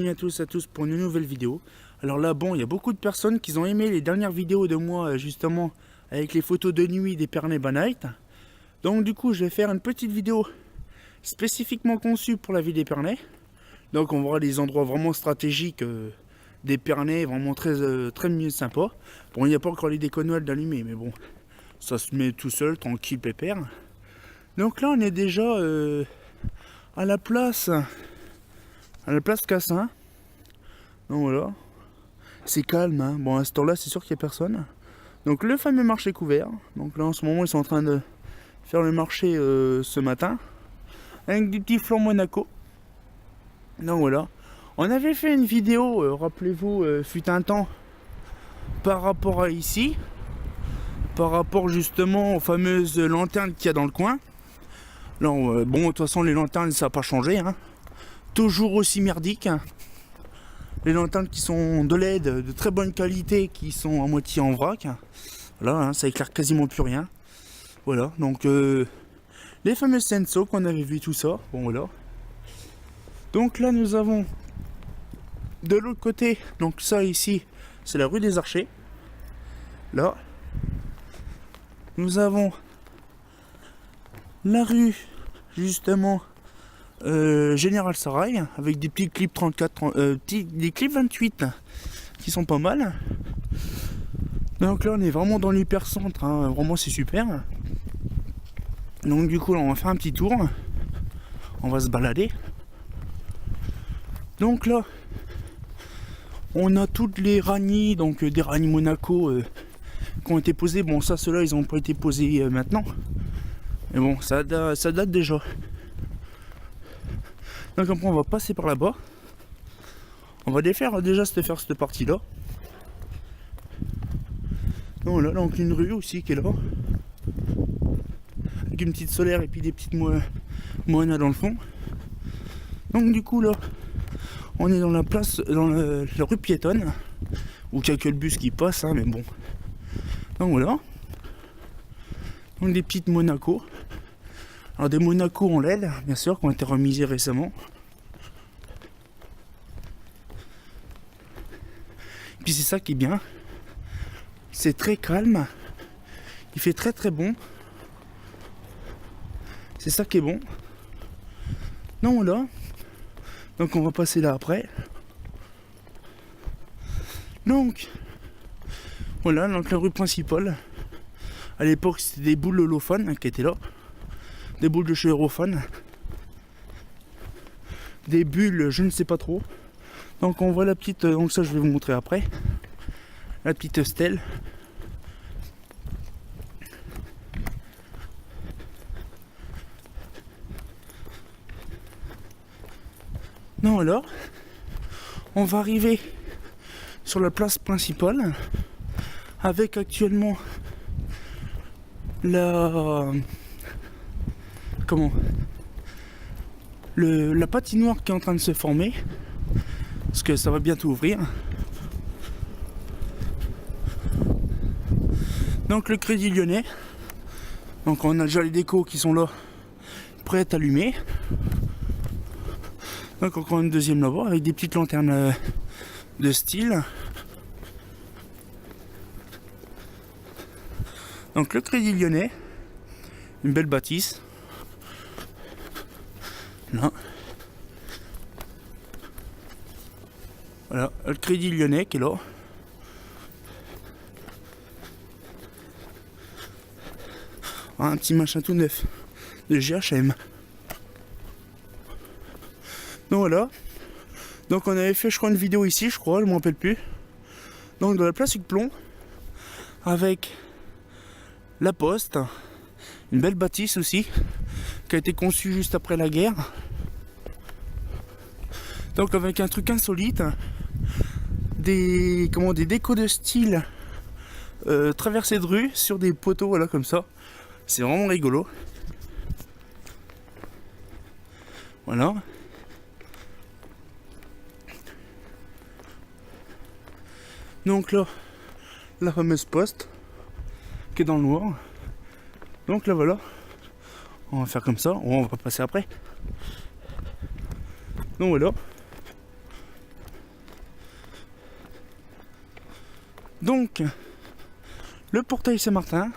bienvenue à tous pour une nouvelle vidéo. Alors là, bon, il y a beaucoup de personnes qui ont aimé les dernières vidéos de moi, justement, avec les photos de nuit d'Épernay by Night. Donc du coup, je vais faire une petite vidéo spécifiquement conçue pour la ville d'Épernay. Donc on verra les endroits vraiment stratégiques d'Épernay, vraiment très mieux sympa. Bon, il n'y a pas encore les déconnoles d'allumer, mais bon, ça se met tout seul, tranquille, pépère. Donc là, on est déjà à la place Cassin. Donc voilà, c'est calme, hein. Bon, à ce temps-là, c'est sûr qu'il n'y a personne. Donc le fameux marché couvert. Donc là, en ce moment, ils sont en train de faire le marché ce matin, avec des petits flancs Monaco. Donc voilà, on avait fait une vidéo, rappelez-vous, fut un temps, par rapport à ici, par rapport justement aux fameuses lanternes qu'il y a dans le coin. Là, bon, de toute façon, les lanternes, ça n'a pas changé, hein. Toujours aussi merdique. Les lanternes qui sont de LED, de très bonne qualité, qui sont à moitié en vrac. Voilà, hein, ça éclaire quasiment plus rien. Voilà, donc les fameux Senso qu'on avait vu, tout ça. Bon, voilà. Donc là, nous avons de l'autre côté, donc ça ici, c'est la rue des Archers. Là, nous avons la rue, justement, Général Sarail, avec des petits clips 34, des clips 28 qui sont pas mal. Donc là, on est vraiment dans l'hypercentre, hein, vraiment c'est super. Donc du coup, là, on va faire un petit tour, on va se balader. Donc là, on a toutes les ragnies, donc des ragnies Monaco qui ont été posées. Bon, ça, ceux-là, ils n'ont pas été posés maintenant. Mais bon, ça date déjà. Donc après, on va passer par là-bas. On va défaire déjà faire cette partie-là. Donc là, donc une rue aussi qui est là. Avec une petite solaire et puis des petites moanas dans le fond. Donc du coup là, on est dans la place, dans la rue piétonne, où il y a que le bus qui passe, hein, mais bon. Donc voilà. Donc des petites Monaco. Alors des Monaco en LED, bien sûr, qui ont été remisés récemment. Et puis c'est ça qui est bien. C'est très calme. Il fait très bon. C'est ça qui est bon. Donc voilà. Donc on va passer là après. Donc voilà, donc la rue principale. À l'époque c'était des boules holophones qui étaient là. Des boules de chez Europhone. Des bulles, je ne sais pas trop. Donc on voit la petite, donc ça je vais vous montrer après. La petite stèle. Non, alors on va arriver sur la place principale avec actuellement la la patinoire qui est en train de se former, parce que ça va bientôt ouvrir. Donc le Crédit Lyonnais, donc on a déjà les décos qui sont là prêtes à allumer. Donc encore une deuxième là-bas avec des petites lanternes de style. Donc le Crédit Lyonnais, une belle bâtisse. Là. Voilà, le Crédit Lyonnais qui est là. Un petit machin tout neuf de GHM. Donc voilà. Donc on avait fait, je crois, une vidéo ici, je crois, je ne me rappelle plus. Donc dans la place Hugues-Plomb, avec la poste, une belle bâtisse aussi, qui a été conçue juste après la guerre. Donc avec un truc insolite, des décos de style traversée de rue sur des poteaux, voilà, comme ça. C'est vraiment rigolo. Voilà. Donc là, la fameuse poste qui est dans le noir. Donc là voilà, on va faire comme ça, on va passer après. Donc voilà. Donc, le portail Saint-Martin,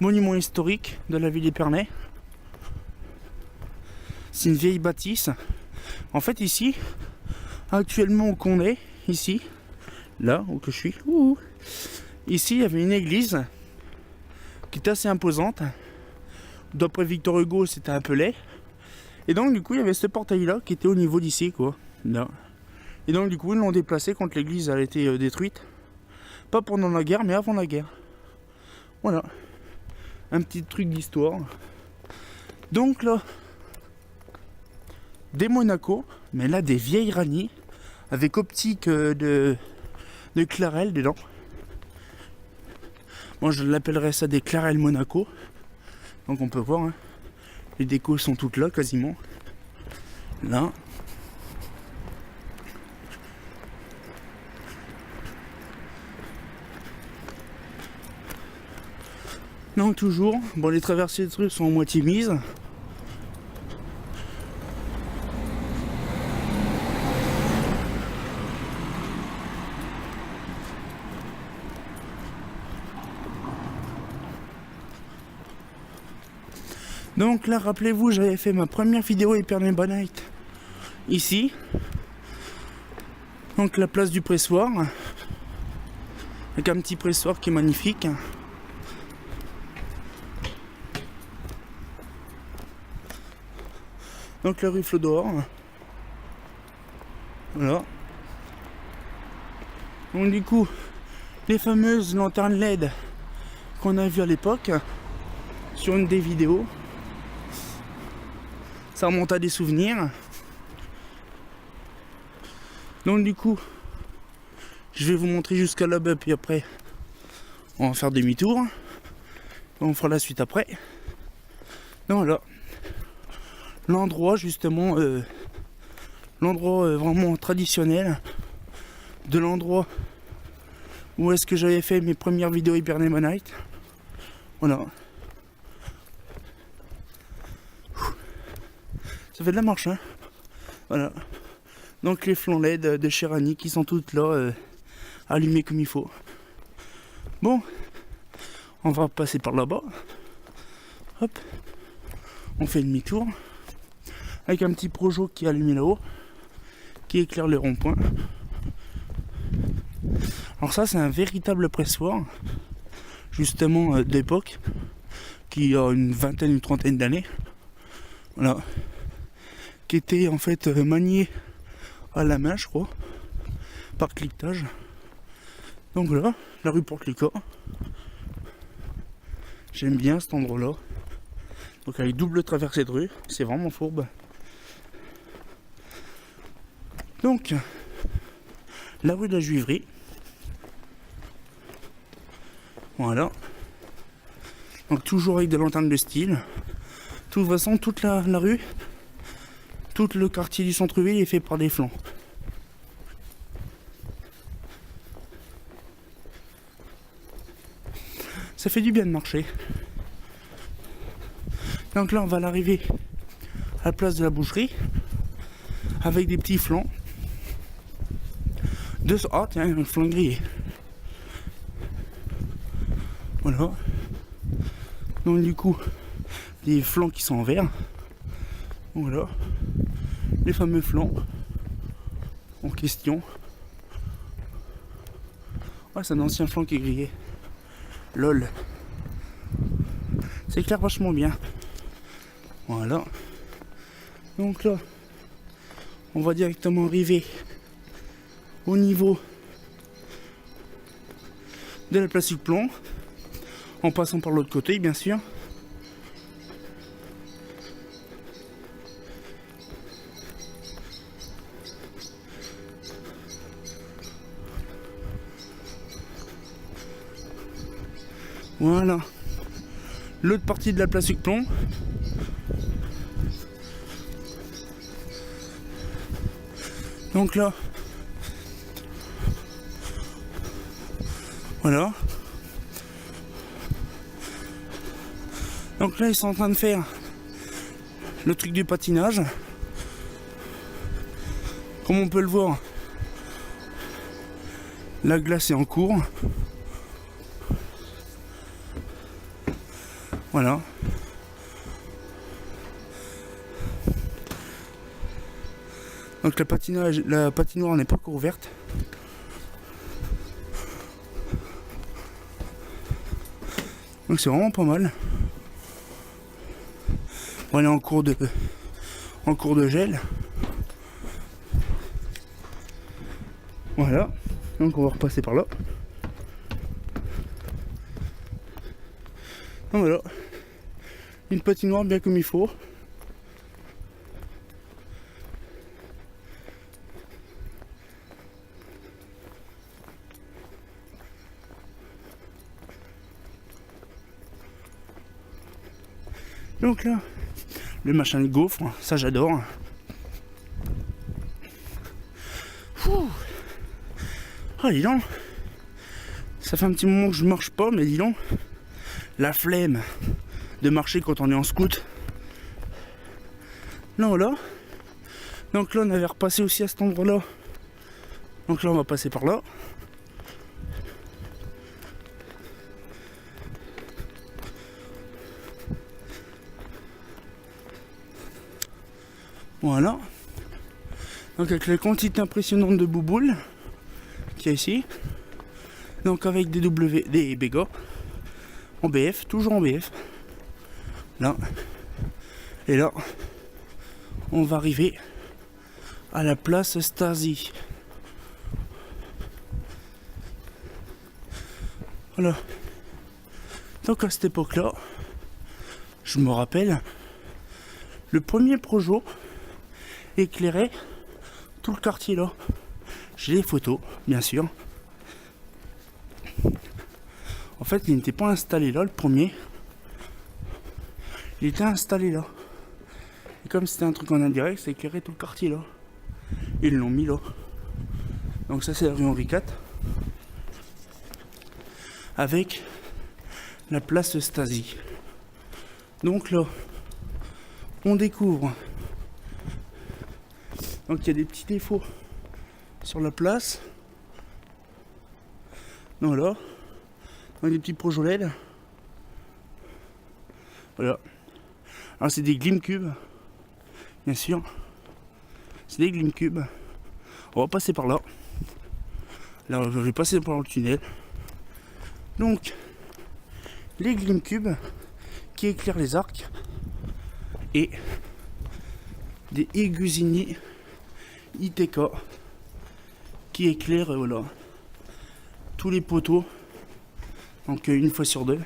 monument historique de la ville d'Épernay. C'est une vieille bâtisse. En fait, ici, actuellement où qu'on est, ici, là où que je suis, ici, il y avait une église qui était assez imposante. D'après Victor Hugo, c'était appelé. Et donc, du coup, il y avait ce portail-là qui était au niveau d'ici, quoi. Là. Et donc, du coup, ils l'ont déplacé quand l'église a été détruite. Pas pendant la guerre, mais avant la guerre. Voilà. Un petit truc d'histoire. Donc, là, des Monaco, mais là, des vieilles ranies avec optique de Clarel dedans. Moi, je l'appellerais ça des Clarel Monaco. Donc, on peut voir, hein. Les décos sont toutes là, quasiment. Là. Donc toujours, bon, les traversées de rue sont à moitié mises. Donc là, rappelez-vous, j'avais fait ma première vidéo Épernay by Night ici. Donc la place du pressoir. Avec un petit pressoir qui est magnifique. Donc la rue Flodor. Voilà. Donc du coup, les fameuses lanternes LED qu'on a vues à l'époque sur une des vidéos. Ça remonte à des souvenirs. Donc du coup, je vais vous montrer jusqu'à là-bas, puis après, on va faire demi-tour. On fera la suite après. Donc voilà. L'endroit justement, l'endroit vraiment traditionnel de l'endroit où est-ce que j'avais fait mes premières vidéos Épernay by Night. Voilà. Ça fait de la marche, hein. Voilà. Donc les flancs LED de chez Rani qui sont toutes là, allumées comme il faut. Bon, on va passer par là-bas. Hop. On fait demi-tour. Avec un petit projo qui est allumé là-haut, qui éclaire le rond-point. Alors ça, c'est un véritable pressoir, justement d'époque, qui a une vingtaine, une trentaine d'années. Voilà. Qui était en fait manié à la main, je crois, par cliquetage. Donc voilà, la rue Porte-Licor. J'aime bien cet endroit-là. Donc avec double traversée de rue, c'est vraiment fourbe. Donc, la rue de la Juiverie. Voilà. Donc toujours avec des lanternes de style. De toute façon, toute la rue, tout le quartier du centre-ville est fait par des flancs. Ça fait du bien de marcher. Donc là, on va l'arriver à la place de la boucherie avec des petits flancs. Ah tiens, un flanc grillé. Voilà. Donc du coup, des flancs qui sont en verre. Voilà. Les fameux flancs en question. Ouais, c'est un ancien flanc qui est grillé. LOL. Ça éclaire vachement bien. Voilà. Donc là, on va directement arriver au niveau de la place du plomb, en passant par l'autre côté, bien sûr. Voilà. L'autre partie de la place du plomb. Donc là, voilà. Donc là, ils sont en train de faire le truc du patinage. Comme on peut le voir, La glace est en cours. Voilà. Donc la patinoire n'est pas encore ouverte. Donc c'est vraiment pas mal. On est en cours de gel. Voilà. Donc on va repasser par là. Donc voilà. Une patinoire bien comme il faut. Donc là, le machin de gaufre, ça j'adore. Ah dis donc, ça fait un petit moment que je marche pas, mais dis donc, la flemme de marcher quand on est en scout. Là voilà. Donc là on avait repassé aussi à cet endroit là. Donc là on va passer par là. Voilà. Donc avec la quantité impressionnante de bouboules qu'il y a ici. Donc avec des bégas en BF, toujours en BF. Là. Et là, on va arriver à la place Stasi. Voilà. Donc à cette époque-là, je me rappelle, le premier Projo éclairait tout le quartier là. J'ai les photos, bien sûr. En fait, il n'était pas installé là, le premier. Il était installé là. Et comme c'était un truc en indirect, ça éclairait tout le quartier là. Ils l'ont mis là. Donc ça c'est la rue Henri IV. Avec la place Stasi. Donc là, on découvre. Donc il y a des petits défauts sur la place. Voilà. Donc des petits projets LED. Voilà. Alors c'est des Glimcube. Bien sûr. C'est des Glimcube. On va passer par là. Là je vais passer par le tunnel. Donc les Glimcube qui éclairent les arcs. Et des Egusini ITK qui éclairent voilà, tous les poteaux. Donc une fois sur deux.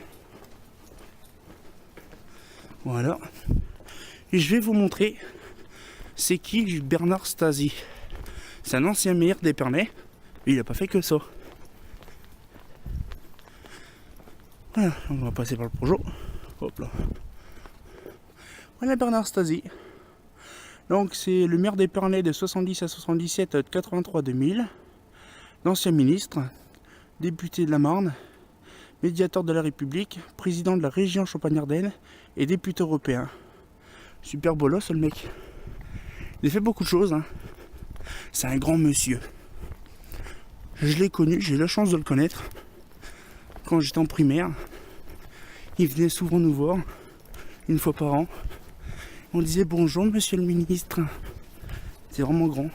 Voilà. Et je vais vous montrer c'est qui Bernard Stasi. C'est un ancien maire d'Épernay. Il n'a pas fait que ça. Voilà, on va passer par le projet. Hop là. Voilà Bernard Stasi. Donc c'est le maire d'Épernay de 70 à 77, de 83 à 2000. L'ancien ministre, député de la Marne, médiateur de la République, président de la région Champagne-Ardenne et député européen. Super bolos le mec. Il a fait beaucoup de choses. Hein. C'est un grand monsieur. Je l'ai connu, j'ai eu la chance de le connaître. Quand j'étais en primaire, il venait souvent nous voir, une fois par an. On disait bonjour monsieur le ministre. C'est vraiment grand.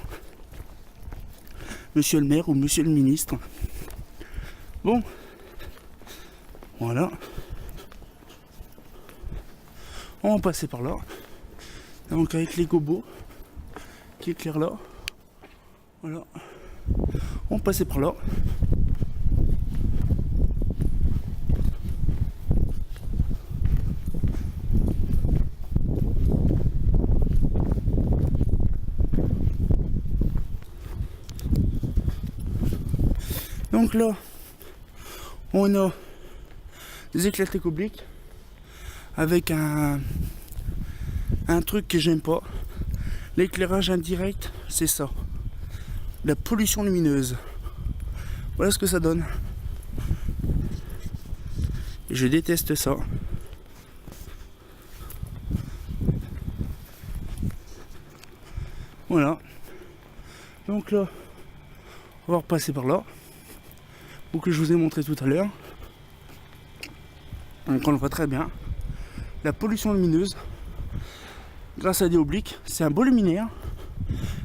Monsieur le maire ou monsieur le ministre. Bon. Voilà. On va passer par là. Donc avec les gobos qui éclairent là. Voilà. On va passer par là. Donc là, on a des éclaireurs obliques avec un truc que j'aime pas. L'éclairage indirect, c'est ça. La pollution lumineuse. Voilà ce que ça donne. Et je déteste ça. Voilà. Donc là, on va repasser par là. ou que je vous ai montré tout à l'heure. Donc on le voit très bien. La pollution lumineuse, grâce à des obliques, c'est un beau luminaire,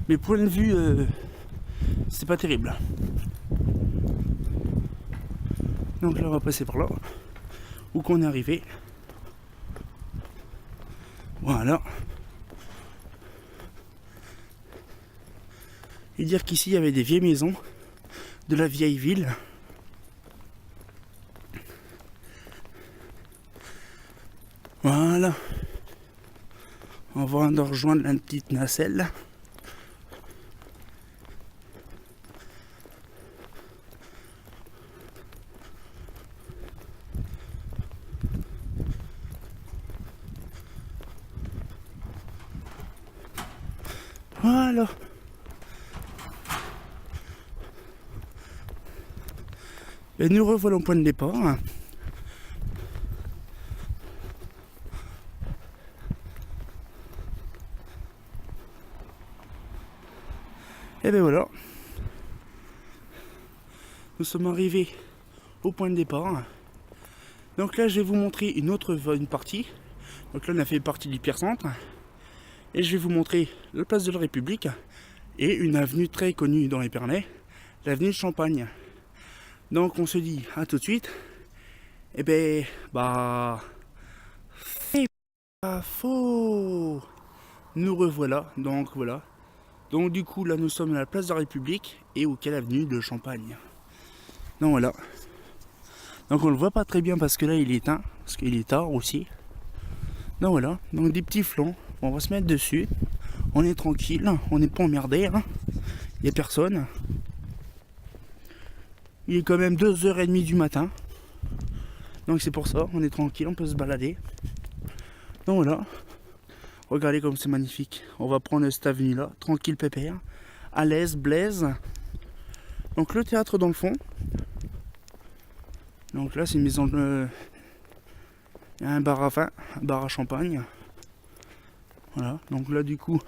mais point de vue, c'est pas terrible. Donc là on va passer par là, où qu'on est arrivé. Voilà. Et dire qu'ici il y avait des vieilles maisons de la vieille ville. Voilà. On va rejoindre la petite nacelle. Voilà. Et nous revoilà au point de départ. Et bien voilà. Nous sommes arrivés au point de départ. Donc là je vais vous montrer une partie. Donc là on a fait partie de l'hypercentre. Et je vais vous montrer la place de la République et une avenue très connue dans l'Épernay, l'avenue de Champagne. Donc on se dit à tout de suite. Et ben c'est pas faux. Nous revoilà, donc voilà. Donc du coup là nous sommes à la place de la République et au quelle avenue de Champagne. Donc voilà. Donc on le voit pas très bien parce que là il est éteint, parce qu'il est tard aussi. Donc voilà, donc des petits flancs, on va se mettre dessus. On est tranquille, on n'est pas emmerdé, hein. Il n'y a personne. Il est quand même 2h30 du matin. Donc c'est pour ça, on est tranquille, on peut se balader. Donc voilà. Regardez comme c'est magnifique. On va prendre cette avenue là, tranquille pépère. À l'aise, Blaise. Donc le théâtre dans le fond. Donc là c'est une maison de... Il y a un bar à vin, un bar à champagne. Voilà, donc là du coup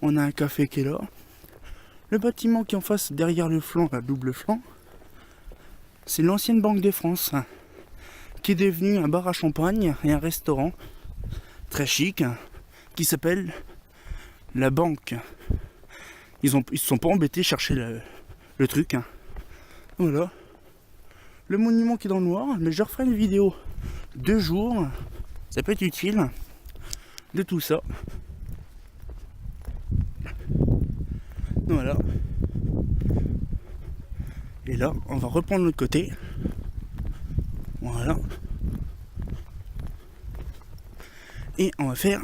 on a un café qui est là. Le bâtiment qui est en face derrière le flanc, la double flanc, c'est l'ancienne Banque de France, qui est devenue un bar à champagne et un restaurant très chic qui s'appelle La Banque. Ils se sont pas embêtés à chercher le truc. Voilà. Le monument qui est dans le noir, mais je referai une vidéo 2 jours, ça peut être utile de tout ça. Voilà. Et là, on va reprendre l'autre côté. Voilà. Et on va faire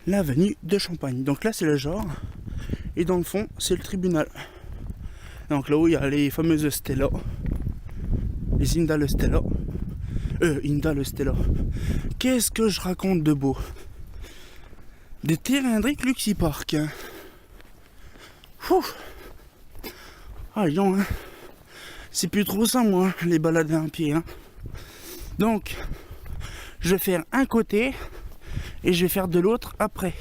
l'avenue de Champagne. Donc là, c'est le genre. Et dans le fond, c'est le tribunal. Donc là où il y a les fameuses Stella. Les Indale Stella. Indale Stella. Qu'est-ce que je raconte de beau? Des terraindriques Luxi Park. Ouh. Ah, non, hein. C'est plus trop ça, moi, les balades à un pied. Hein. Donc, je vais faire un côté et je vais faire de l'autre après.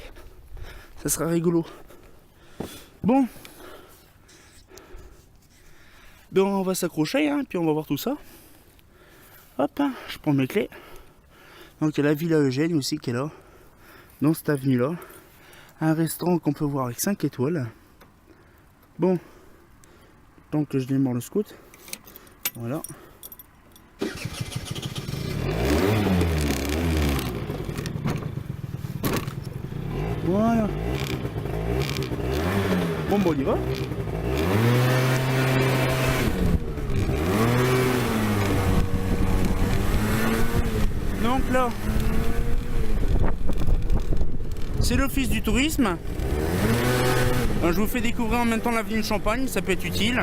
Ça sera rigolo. Bon. Donc, on va s'accrocher, hein, puis on va voir tout ça. Hop, hein, je prends mes clés. Donc, il y a la Villa Eugène aussi qui est là, dans cette avenue-là. Un restaurant qu'on peut voir avec 5 étoiles. Bon. Tant que je démarre le scout. Voilà. Voilà. Bon, on y va. Donc là, c'est l'office du tourisme. Alors, je vous fais découvrir en même temps l'avenue de Champagne, ça peut être utile.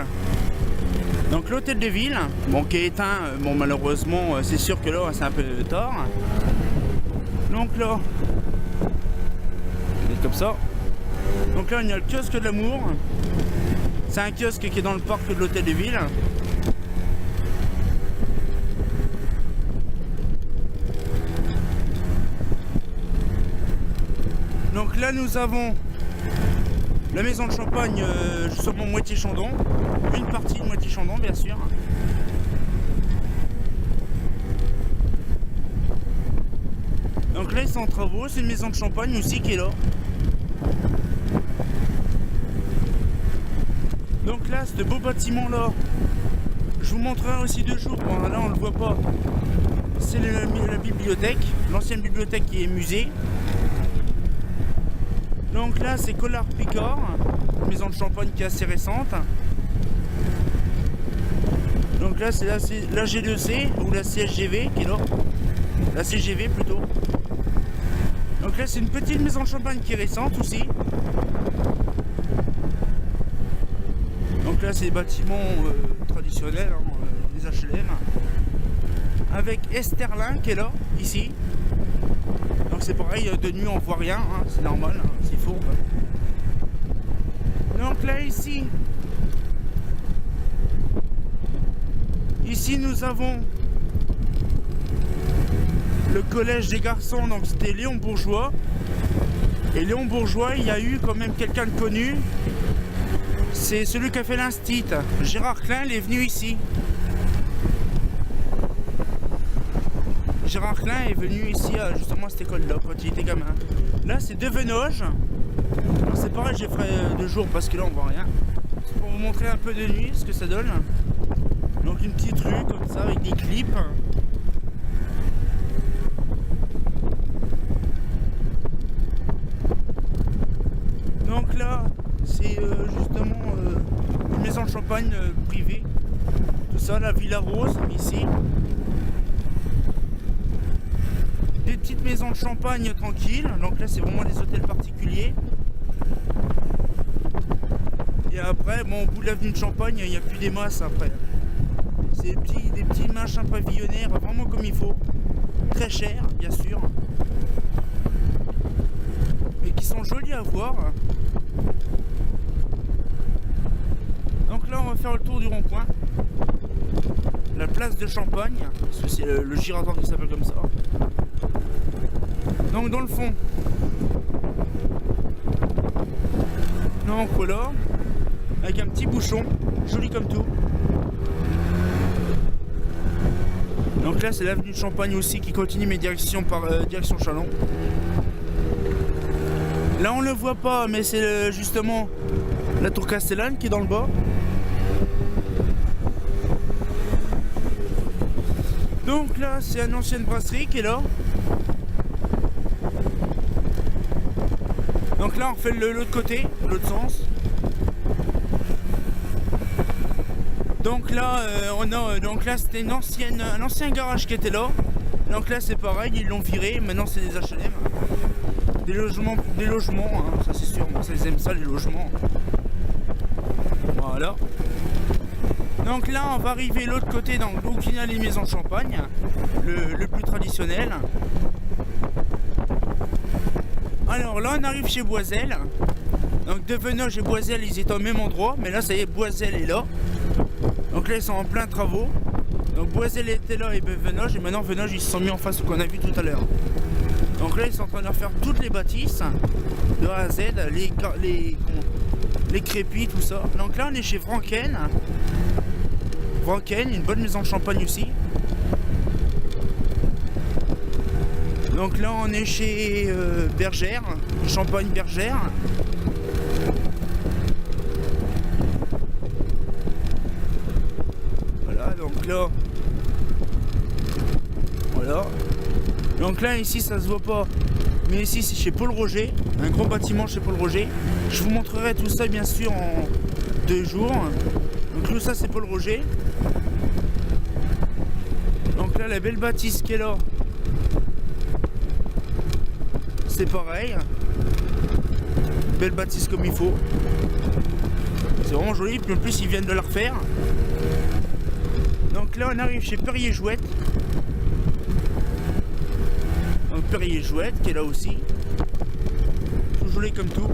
Donc l'hôtel de ville, bon, qui est éteint, bon, malheureusement c'est sûr que là c'est un peu tard. Donc là, c'est comme ça. Donc là il y a le kiosque de l'amour. C'est un kiosque qui est dans le parc de l'hôtel de ville. Donc là nous avons La maison de champagne, justement moitié Chandon. Une partie de moitié Chandon, bien sûr. Donc là, ils sont en travaux. C'est une maison de champagne aussi qui est là. Donc là, ce beau bâtiment là, je vous montrerai aussi 2 jours. Bon, là, on le voit pas. C'est la bibliothèque, l'ancienne bibliothèque qui est musée. Donc là, c'est Collard Picard, une maison de champagne qui est assez récente. Donc là, c'est la G2C ou la CSGV qui est là. La CGV plutôt. Donc là, c'est une petite maison de champagne qui est récente aussi. Donc là, c'est des bâtiments traditionnels, hein, des HLM. Avec Esterlin qui est là, ici. Donc c'est pareil, de nuit on voit rien, hein, c'est normal, hein, c'est fourbe. Donc là, ici nous avons le collège des garçons, donc c'était Léon Bourgeois. Et Léon Bourgeois, il y a eu quand même quelqu'un de connu. C'est celui qui a fait l'instit. Gérard Klein, il est venu ici. Gérard Klein est venu ici justement à cette école-là quand il était gamin. Là, c'est Devenoge. C'est pareil, j'ai fait 2 jours parce que là, on voit rien. C'est pour vous montrer un peu de nuit ce que ça donne. Donc une petite rue comme ça avec des clips. Donc là, c'est justement une maison de champagne privée. Tout ça, la Villa Rose, ici. Des petites maisons de champagne tranquilles. Donc là, c'est vraiment des hôtels particuliers. Et après, bon, au bout de l'avenue de Champagne, il n'y a plus des masses après. C'est des petits machins pavillonnaires, vraiment comme il faut. Très cher, bien sûr. Mais qui sont jolis à voir. Donc là, on va faire le tour du rond-point. La place de Champagne, parce que c'est le giratoire qui s'appelle comme ça. Donc dans le fond, donc voilà, avec un petit bouchon, joli comme tout. Donc là c'est l'avenue de Champagne aussi qui continue mes directions par direction Chalon. Là on le voit pas, mais c'est justement la tour Castellane qui est dans le bas. Donc là c'est une ancienne brasserie qui est là. Donc là on refait l'autre côté, l'autre sens. Donc là donc là c'était un ancien garage qui était là. Donc là c'est pareil, ils l'ont viré, maintenant c'est des HLM. Des logements, hein, ça c'est sûr, ça ils aiment ça les logements. Voilà. Donc là on va arriver l'autre côté, donc où il y a les maisons de champagne, le plus traditionnel. Alors là on arrive chez Boiselle. Donc Devenoge et Boiselle ils étaient au même endroit, mais là ça y est, Boiselle est là. Donc là ils sont en plein travaux. Donc Boiselle était là et Devenoge, et maintenant Venoge ils se sont mis en face qu'on a vu tout à l'heure. Donc là ils sont en train de refaire toutes les bâtisses de A à Z, les crépis, tout ça. Donc là on est chez Franken. Franken, une bonne maison de champagne aussi. Donc là on est chez Bergère, Champagne Bergère. Voilà, donc là. Voilà. Donc là ici ça se voit pas. Mais ici c'est chez Paul Roger, un gros bâtiment chez Paul Roger. Je vous montrerai tout ça bien sûr en 2 jours. Donc tout ça c'est Paul Roger. Donc là la belle bâtisse qui est là. C'est pareil, belle bâtisse comme il faut, c'est vraiment joli, puis en plus ils viennent de la refaire. Donc là on arrive chez Perrier Jouette, donc Perrier Jouette qui est là aussi, tout joli comme tout.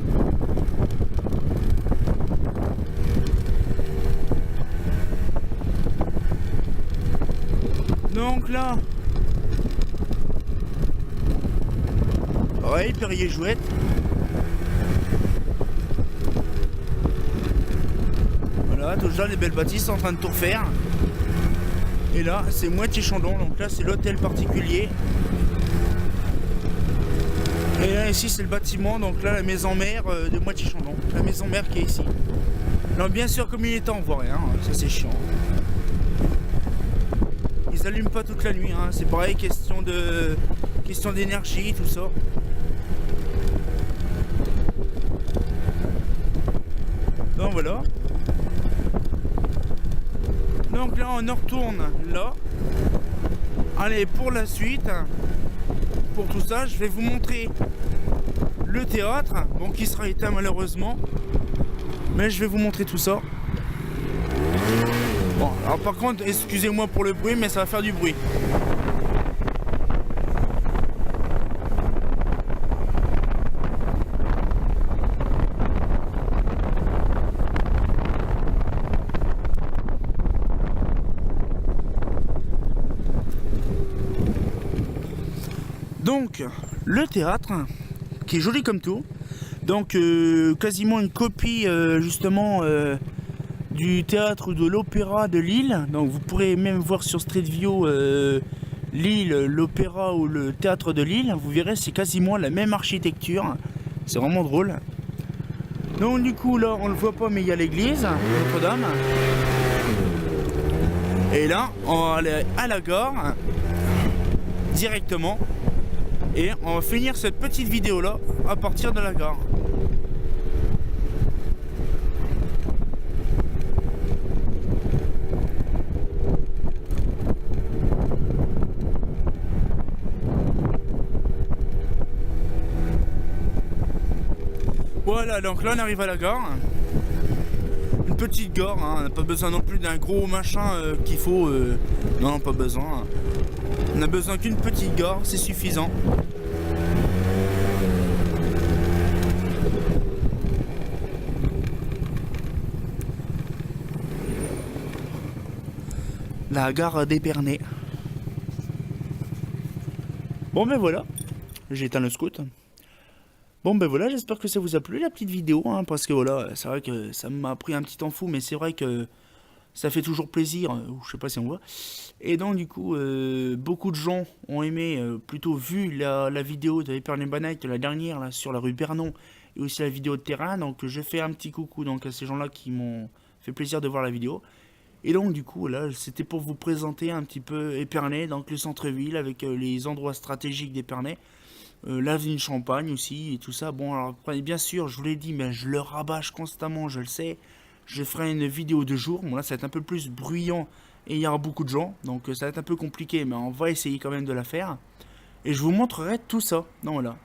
Donc là pareil, Perrier Jouette. Voilà, déjà les belles bâtisses en train de tout refaire. Et là, c'est Moitié-Chandon, donc là c'est l'hôtel particulier. Et là ici c'est le bâtiment, donc là la maison mère de Moitié-Chandon. La maison mère qui est ici. Alors bien sûr comme il est temps on voit rien, ça c'est chiant. Ils allument pas toute la nuit, hein. C'est pareil, question d'énergie, tout ça. Donc voilà. Donc là on en retourne là. Allez, pour la suite, pour tout ça, je vais vous montrer le théâtre, bon qui sera éteint malheureusement. Mais je vais vous montrer tout ça. Bon, alors par contre, excusez-moi pour le bruit, mais ça va faire du bruit. Donc, le théâtre, qui est joli comme tout. Donc, quasiment une copie, justement, du théâtre ou de l'opéra de Lille. Donc, vous pourrez même voir sur Street View Lille, l'opéra ou le théâtre de Lille. Vous verrez, c'est quasiment la même architecture. C'est vraiment drôle. Donc, du coup, là, on le voit pas, mais il y a l'église Notre-Dame. Et là, on va aller à la gare directement. Et on va finir cette petite vidéo là à partir de la gare. Voilà, donc là on arrive à la gare. Une petite gare, hein. Pas besoin non plus d'un gros machin qu'il faut. Non, pas besoin. On a besoin qu'une petite gare, c'est suffisant. La gare d'Épernay. Bon ben voilà, j'ai éteint le scout. Bon ben voilà, j'espère que ça vous a plu la petite vidéo, hein, parce que voilà, c'est vrai que ça m'a pris un petit temps fou, mais c'est vrai que ça fait toujours plaisir, ou je sais pas si on voit. Et donc du coup, beaucoup de gens ont aimé, plutôt vu la vidéo de Épernay by Night, la dernière là, sur la rue Bernon, et aussi la vidéo de terrain, donc je fais un petit coucou donc, à ces gens-là qui m'ont fait plaisir de voir la vidéo. Et donc du coup là c'était pour vous présenter un petit peu Épernay, donc le centre-ville avec les endroits stratégiques d'Épernay, l'avenue Champagne aussi et tout ça. Bon alors bien sûr je vous l'ai dit mais je le rabâche constamment, je le sais. Je ferai une vidéo de jour, bon là ça va être un peu plus bruyant et il y aura beaucoup de gens, donc ça va être un peu compliqué mais on va essayer quand même de la faire. Et je vous montrerai tout ça, donc voilà.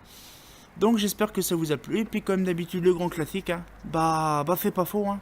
Donc j'espère que ça vous a plu, et puis comme d'habitude le grand classique, hein, bah fait pas faux hein.